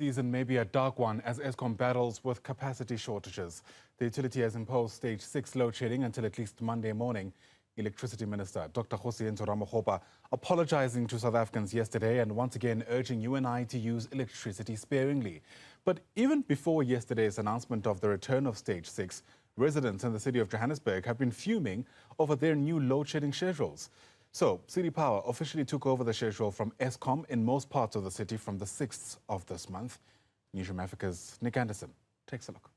Season may be a dark one as Eskom battles with capacity shortages. The utility has imposed stage 6 load shedding until at least Monday morning. Electricity Minister Dr. Kgosientsho Ramokgopa apologizing to South Africans yesterday and once again urging you and I to use electricity sparingly. But even before yesterday's announcement of the return of stage 6, residents in the city of Johannesburg have been fuming over their new load shedding schedules. So, City Power officially took over the schedule from Eskom in most parts of the city from the 6th of this month. Newzroom Afrika's Andersen takes a look.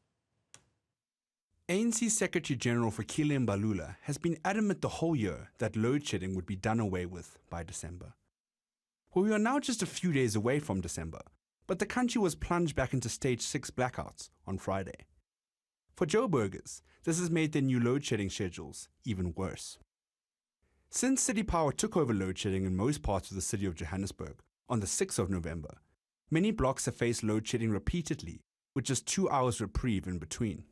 ANC Secretary-General for Kgosientsho has been adamant the whole year that load shedding would be done away with by December. Well, we are now just a few days away from December, but the country was plunged back into stage 6 blackouts on Friday. For Joburgers, this has made their new load shedding schedules even worse. Since City Power took over load shedding in most parts of the city of Johannesburg on the 6th of November, many blocks have faced load shedding repeatedly, with just 2 hours reprieve in between.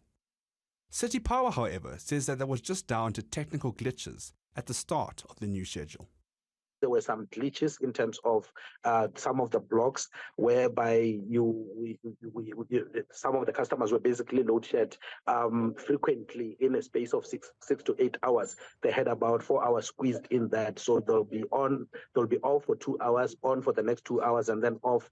City Power, however, says that was just down to technical glitches at the start of the new schedule. There were some glitches in terms of some of the blocks whereby some of the customers were basically load shed frequently in a space of six to 8 hours. They had about 4 hours squeezed in that, so they'll be off for 2 hours, on for the next 2 hours, and then off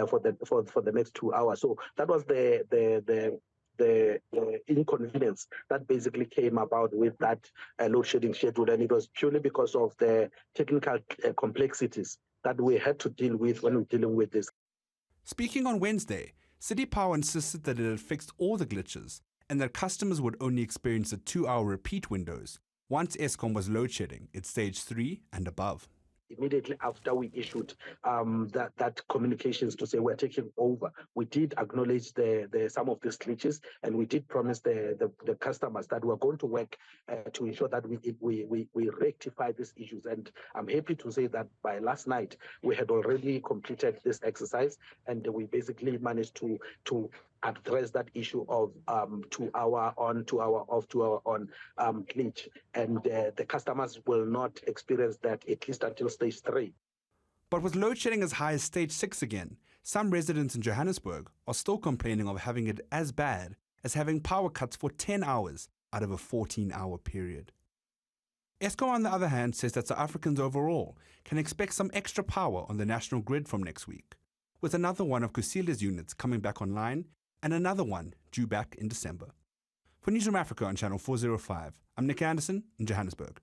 for the next 2 hours. So that was the inconvenience that basically came about with that load shedding schedule, and it was purely because of the technical complexities that we had to deal with when we're dealing with this. Speaking on Wednesday, City Power insisted that it had fixed all the glitches and that customers would only experience the 2-hour repeat windows once Eskom was load shedding at stage 3 and above. Immediately after we issued that communications to say we're taking over, we did acknowledge some of these glitches, and we did promise the customers that we're going to work to ensure that we rectify these issues. And I'm happy to say that by last night we had already completed this exercise, and we basically managed to address that issue of 2 hour on, 2 hour off, 2 hour on glitch, and the customers will not experience that at least until stage 3. But with load shedding as high as stage 6 again, some residents in Johannesburg are still complaining of having it as bad as having power cuts for 10 hours out of a 14-hour period. Eskom, on the other hand, says that South Africans overall can expect some extra power on the national grid from next week, with another one of Kgosientsho's units coming back online and another one due back in December. For Newzroom Afrika on Channel 405, I'm Andersen in Johannesburg.